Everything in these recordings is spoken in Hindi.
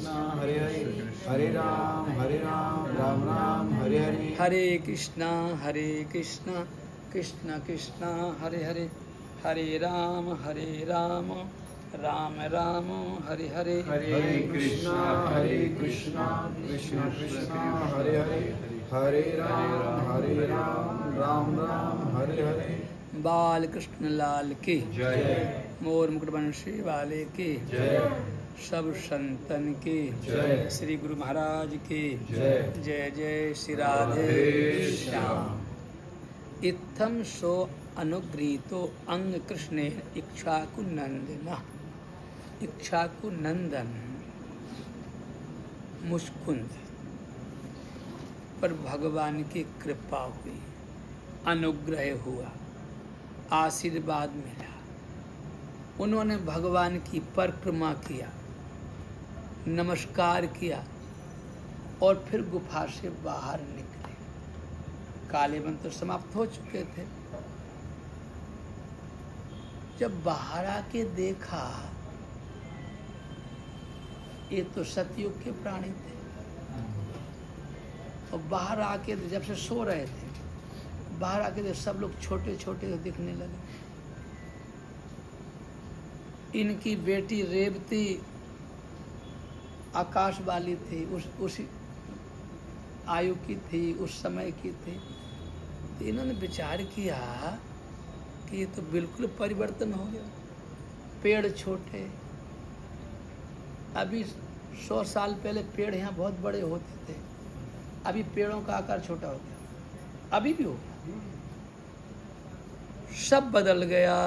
हरे हरे, हरे राम राम राम हरे हरे। हरे कृष्णा कृष्ण कृष्ण हरे हरे, हरे राम राम राम हरे हरे। हरे कृष्णा कृष्ण कृष्ण हरे हरे, हरे राम राम हरे हरे। बाल कृष्ण लाल की जय, मोर मुकुट बंशी वाले की जय, सब संतन की जय, श्री गुरु महाराज की जय। जय जय श्री राधे श्याम। इत्थम सो अनुगृहीतो अंग कृष्णे इक्ष्वाकु नंदन। इक्ष्वाकु नंदन मुस्कुंद पर भगवान की कृपा हुई, अनुग्रह हुआ, आशीर्वाद मिला। उन्होंने भगवान की परिक्रमा किया, नमस्कार किया और फिर गुफा से बाहर निकले। काले मन तो समाप्त हो चुके थे। जब बाहर आके देखा, ये तो सतयुग के प्राणी थे और बाहर आके जब से सो रहे थे, बाहर आके सब लोग छोटे छोटे दिखने लगे। इनकी बेटी रेवती आकाश वाली थी, उसी आयु की थी, उस समय की थी। तो इन्होंने विचार किया कि ये तो बिल्कुल परिवर्तन हो गया। पेड़ छोटे, अभी 100 साल पहले पेड़ यहाँ बहुत बड़े होते थे, अभी पेड़ों का आकार छोटा हो गया, अभी भी हो गया, सब बदल गया।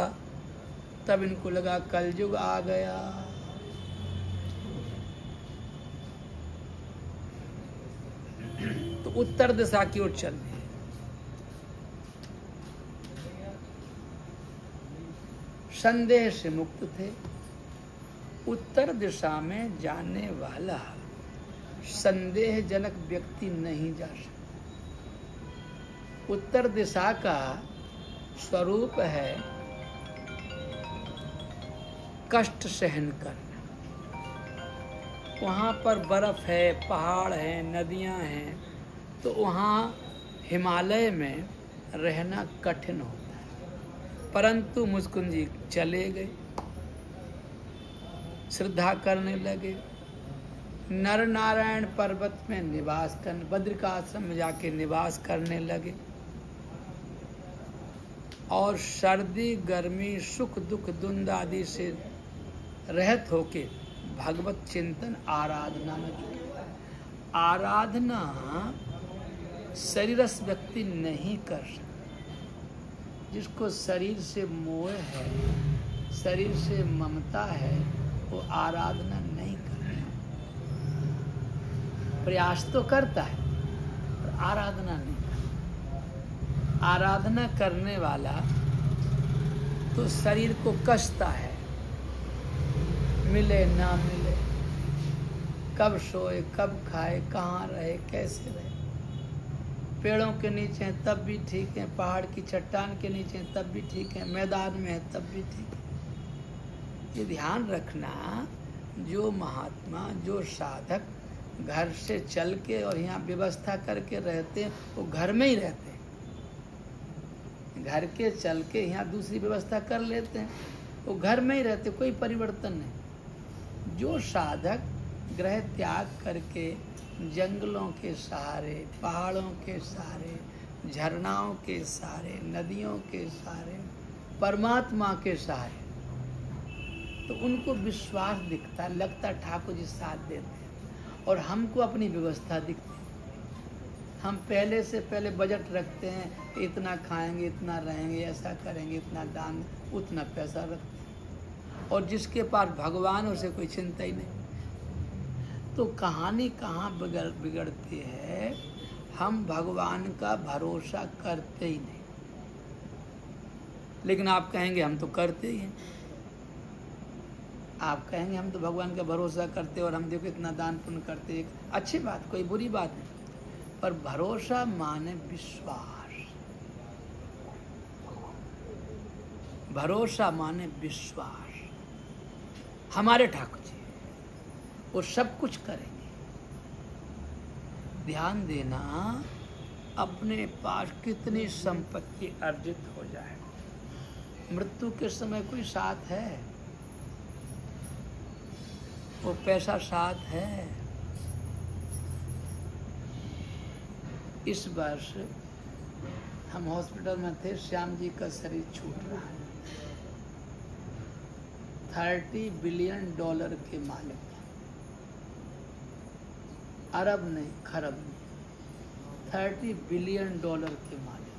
तब इनको लगा कलयुग आ गया। तो उत्तर दिशा की ओर चल दिए। संदेह से मुक्त थे। उत्तर दिशा में जाने वाला संदेहजनक व्यक्ति नहीं जा सकता। उत्तर दिशा का स्वरूप है कष्ट सहन करना। वहाँ पर बर्फ है, पहाड़ है, नदियाँ हैं, तो वहाँ हिमालय में रहना कठिन होता है। परंतु मुस्कुंद जी चले गए, श्रद्धा करने लगे, नर नारायण पर्वत में निवास करने, बद्रिकाश्रम में जाके निवास करने लगे और सर्दी गर्मी सुख दुख द्वंद्व आदि से रहित होके भगवत चिंतन आराधना में जुटे। आराधना शरीरस्थ व्यक्ति नहीं कर सकता। जिसको शरीर से मोह है, शरीर से ममता है, वो आराधना नहीं करता। प्रयास तो करता है पर आराधना नहीं करता। आराधना करने वाला तो शरीर को कसता है, मिले ना मिले, कब सोए, कब खाए, कहाँ रहे, कैसे रहे। पेड़ों के नीचे हैं तब भी ठीक है, पहाड़ की चट्टान के नीचे हैं तब भी ठीक है, मैदान में है तब भी ठीक है। ये ध्यान रखना, जो महात्मा, जो साधक घर से चल के और यहाँ व्यवस्था करके रहते हैं, वो घर में ही रहते हैं। घर के चल के यहाँ दूसरी व्यवस्था कर लेते हैं, वो घर में ही रहते, कोई परिवर्तन नहीं। जो साधक ग्रह त्याग करके जंगलों के सहारे, पहाड़ों के सहारे, झरनाओं के सहारे, नदियों के सहारे, परमात्मा के सहारे, तो उनको विश्वास दिखता, लगता ठाकुर जी साथ देते हैं। और हमको अपनी व्यवस्था दिखती है। हम पहले से पहले बजट रखते हैं, इतना खाएंगे, इतना रहेंगे, ऐसा करेंगे, इतना दान, उतना पैसा रखते हैं। और जिसके पास भगवान, उसे कोई चिंता ही नहीं। तो कहानी कहाँ बिगड़ती है, हम भगवान का भरोसा करते ही नहीं। लेकिन आप कहेंगे हम तो करते ही हैं। आप कहेंगे हम तो भगवान का भरोसा करते और हम देखो इतना दान पुण्य करते, अच्छी बात, कोई बुरी बात नहीं। पर भरोसा माने विश्वास। भरोसा माने विश्वास। हमारे ठाकुर जी, वो सब कुछ करेंगे। ध्यान देना, अपने पास कितनी संपत्ति अर्जित हो जाए, मृत्यु के समय कोई साथ है? वो पैसा साथ है? इस वर्ष हम हॉस्पिटल में थे, श्याम जी का शरीर छूट रहा है। $30 बिलियन के मालिक, अरब नहीं खरब नहीं, $30 बिलियन के मालिक।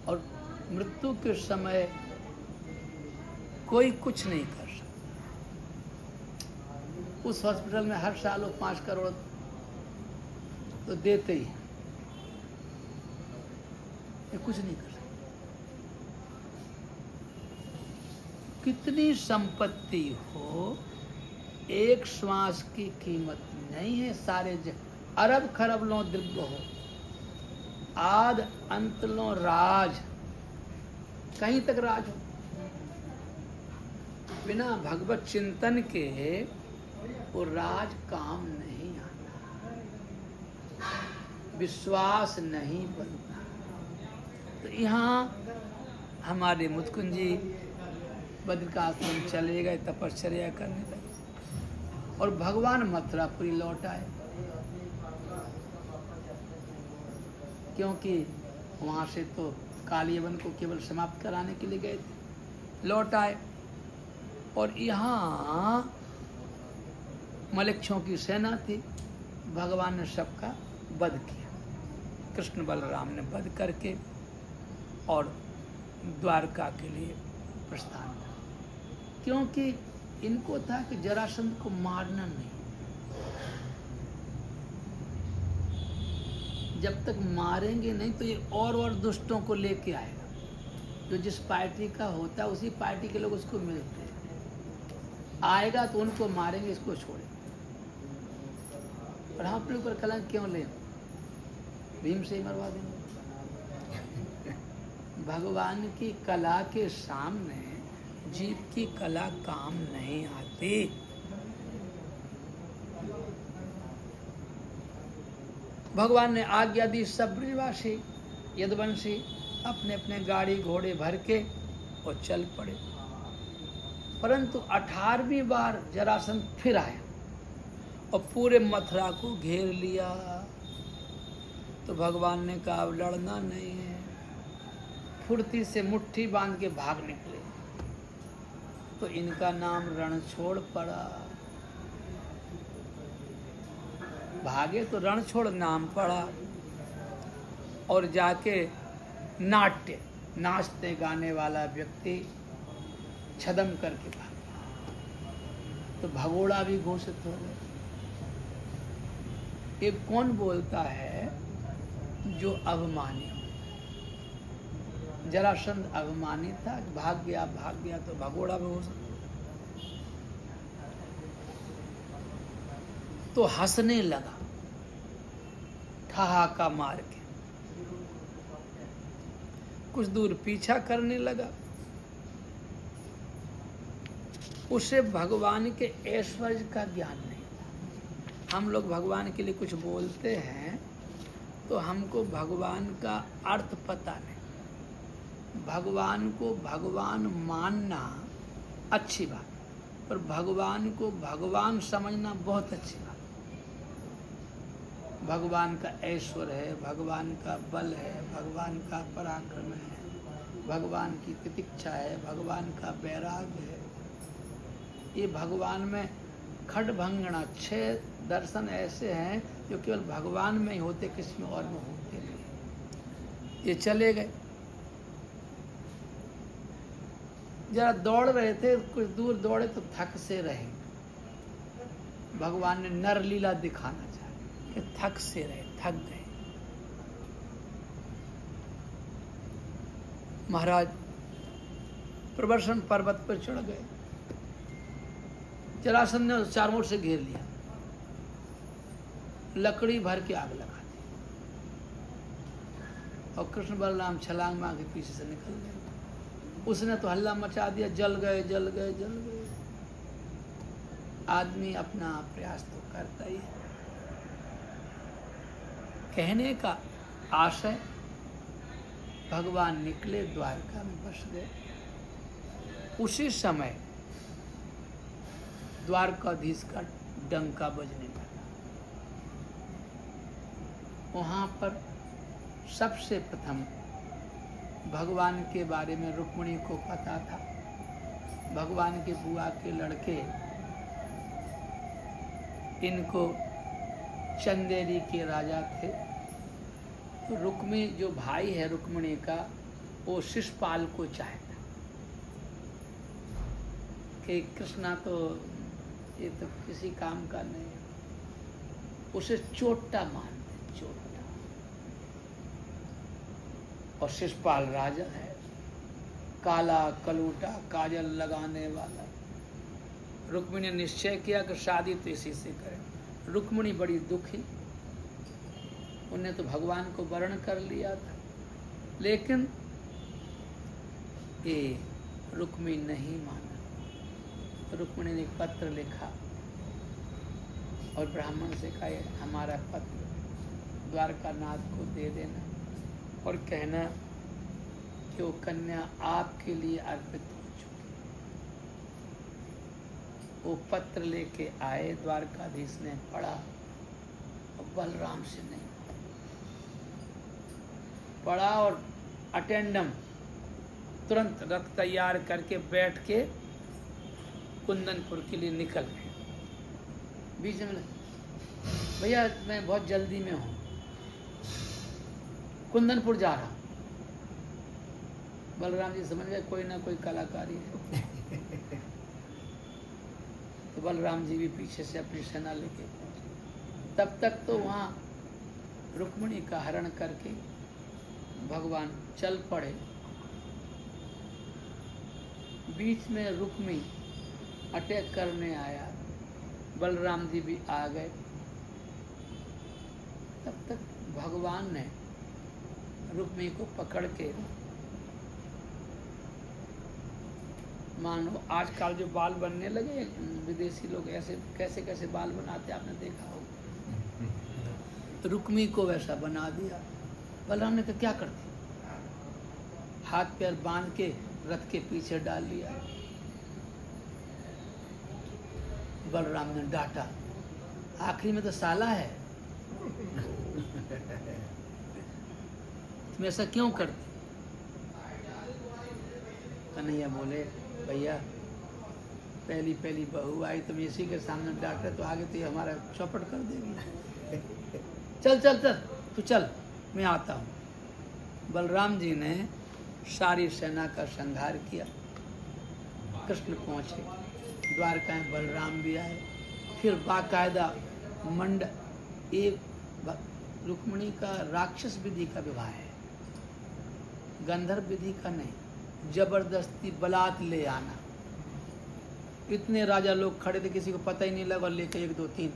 और मृत्यु के समय कोई कुछ नहीं कर सकता। उस हॉस्पिटल में हर साल वो 5 करोड़ तो देते ही, ये कुछ नहीं कर सकता। कितनी संपत्ति हो, एक श्वास की कीमत नहीं है। सारे अरब खरब लो दिव्य हो, आद अंत लो राज, कहीं तक राज हो, बिना भगवत चिंतन के वो राज काम नहीं आता, विश्वास नहीं बनता। तो यहाँ हमारे मुत्कुंज जी बद्रिकाश्रम चले गए, तपश्चर्या करने लगे, और भगवान मथुरापुरी लौट आए, क्योंकि वहां से तो कालियवन को केवल समाप्त कराने के लिए गए थे। लौट आए और यहाँ मलेच्छों की सेना थी, भगवान ने सबका वध किया। कृष्ण बलराम ने वध करके और द्वारका के लिए प्रस्थान किया, क्योंकि इनको था कि जरासंध को मारना नहीं। जब तक मारेंगे नहीं तो ये और दुष्टों को लेके आएगा। जो जिस पार्टी का होता है उसी पार्टी के लोग उसको मिलते हैं। आएगा तो उनको मारेंगे, इसको छोड़ेंगे। और हम अपने ऊपर कलंक क्यों लें? भीम से ही मरवा देंगे। भगवान की कला के सामने जीव की कला काम नहीं आती। भगवान ने आज्ञा दी, सब ब्रजवासी यदुवंशी अपने अपने गाड़ी घोड़े भर के और चल पड़े। परंतु 18वीं बार जरासंध फिर आया और पूरे मथुरा को घेर लिया। तो भगवान ने कहा अब लड़ना नहीं है। फुर्ती से मुट्ठी बांध के भाग निकले, तो इनका नाम रणछोड़ पड़ा। भागे तो रणछोड़ नाम पड़ा, और जाके नाट्य, नाचते गाने वाला व्यक्ति छदम करके भागा। तो भगोड़ा भी घोषित हो गया। ये कौन बोलता है? जो अभिमानी हो। जरासंध अभिमानी था, भाग गया तो भगोड़ा भी हो सकता। तो हंसने लगा ठहाका मार के, कुछ दूर पीछा करने लगा। उसे भगवान के ऐश्वर्य का ज्ञान नहीं था। हम लोग भगवान के लिए कुछ बोलते हैं तो हमको भगवान का अर्थ पता नहीं। भगवान को भगवान मानना अच्छी बात, पर भगवान को भगवान समझना बहुत अच्छी बात। भगवान का ऐश्वर्य है, भगवान का बल है, भगवान का पराक्रम है, भगवान की तितिक्षा है, भगवान का वैराग्य है। ये भगवान में खडभंगना 6 दर्शन ऐसे हैं जो केवल भगवान में ही होते, किसी में और में होते नहीं। ये चले गए, जरा दौड़ रहे थे, कुछ दूर दौड़े तो थक से रहे। भगवान ने नर लीला दिखाना चाहे कि थक से रहे, थक गए। महाराज प्रवर्षण पर्वत पर चढ़ गए। जरासंध ने चारों ओर से घेर लिया, लकड़ी भर के आग लगा दी, और कृष्ण बलराम छलांग मार के पीछे से निकल गए। उसने तो हल्ला मचा दिया, जल गए जल गए जल गए। आदमी अपना प्रयास तो करता ही है। कहने का आशय, भगवान निकले द्वारका में बस गए। उसी समय द्वारकाधीश का डंका बजने लगा। वहां पर सबसे प्रथम भगवान के बारे में रुक्मिणी को पता था। भगवान के बुआ के लड़के इनको चंदेरी के राजा थे। तो रुक्मी जो भाई है रुक्मिणी का, वो शिशुपाल को चाहता कि कृष्णा तो ये तो किसी काम का नहीं, उसे चोटा मानते, चोटा। और शिशुपाल राजा है, काला कलूटा काजल लगाने वाला। रुक्मिणी ने निश्चय किया कि शादी तो इसी से करें। रुक्मिणी बड़ी दुखी, उन्होंने तो भगवान को वर्ण कर लिया था, लेकिन ये रुक्मिणी नहीं माना। रुक्मिणी ने एक पत्र लिखा और ब्राह्मण से कहा, हमारा पत्र द्वारकानाथ को दे देना और कहना कि वो कन्या आपके लिए अर्पित हो चुकी। वो पत्र लेके आए, द्वारकाधीश ने पढ़ा और बलराम से नहीं पढ़ा और अटेंडम तुरंत रथ तैयार करके बैठ के कुंदनपुर के लिए निकल गए। बीच में, भैया मैं बहुत जल्दी में हूँ, कुंदनपुर जा रहा हूँ। बलराम जी समझ गए कोई ना कोई कलाकारी है। तो बलराम जी भी पीछे से अपनी सेना लेके पहुंचे। तब तक तो वहाँ रुक्मिणी का हरण करके भगवान चल पड़े। बीच में रुक्मी अटैक करने आया, बलराम जी भी आ गए। तब तक भगवान ने रुक्मी को पकड़ के, मानो आजकल जो बाल बनने लगे विदेशी लोग, ऐसे कैसे कैसे बाल बनाते आपने देखा होगा, रुक्मी को वैसा बना दिया। बलराम ने तो क्या करते, हाथ पैर बांध के रथ के पीछे डाल लिया। बलराम ने डांटा, आखिरी में तो साला है, तुम ऐसा क्यों करते? कन्हैया बोले, भैया पहली पहली बहू आई, तुम इसी के सामने डांटे तो आगे तो ये हमारा चौपट कर देगी। चल चल चल तू चल, मैं आता हूँ। बलराम जी ने सारी सेना का संहार किया। कृष्ण पहुँचे द्वारका में, बलराम भी आए। फिर बाकायदा मंड, एक रुक्मिणी का राक्षस विधि का विवाह है, गंधर्व विधि का नहीं, जबरदस्ती बलात् ले आना। इतने राजा लोग खड़े थे, किसी को पता ही नहीं लगा, लेके 1 2 3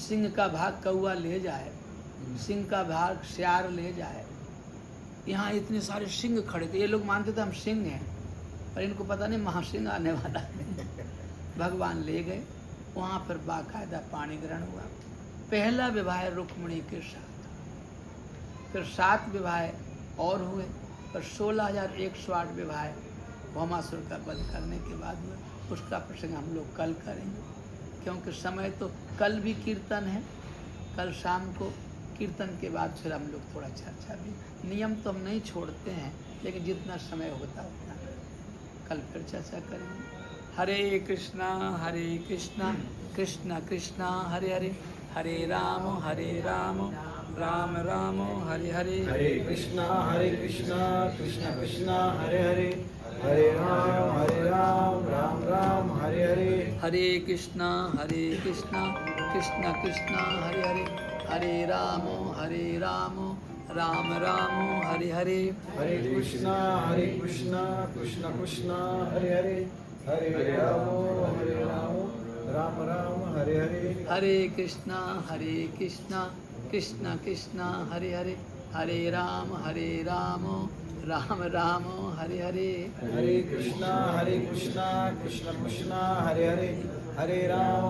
सिंह का भाग कौआ ले जाए, सिंह का भाग श्यार ले जाए। यहाँ इतने सारे सिंह खड़े थे, ये लोग मानते थे हम सिंह हैं, पर इनको पता नहीं महासिंह आने वाला है। भगवान ले गए, वहाँ पर बाकायदा पाणी ग्रहण हुआ। पहला विवाह रुक्मिणी के साथ, फिर 7 विवाह और हुए, पर 16,108 विवाह भौमासुर का वध करने के बाद हुआ। उसका प्रसंग हम लोग कल करेंगे, क्योंकि समय तो कल भी कीर्तन है, कल शाम को कीर्तन के बाद फिर हम लोग थोड़ा चर्चा भी, नियम तो हम नहीं छोड़ते हैं, लेकिन जितना समय होता उतना कल फिर चर्चा करेंगे। हरे कृष्णा कृष्ण कृष्णा हरे हरे, हरे राम राम राम हरे हरे। हरे कृष्णा कृष्ण कृष्ण हरे हरे, हरे राम राम राम हरे हरे। हरे कृष्णा कृष्ण कृष्ण हरे हरे, हरे राम राम राम हरे हरे। हरे कृष्णा कृष्ण कृष्ण हरे हरे, हरे राम राम राम हरे हरे। हरे कृष्णा कृष्ण कृष्ण हरे हरे, हरे राम राम राम हरे हरे हरे कृष्णा कृष्ण कृष्णा हरे हरे हरे राम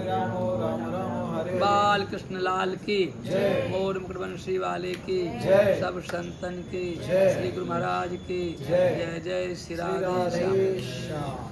राम राम हरे बाल कृष्ण लाल की जय। मोर मुकुट बंशी वाले की जय। सब संतन की जय। श्री गुरु महाराज की जय। जय जय श्री श्री राधे श्याम। राधे श्याम।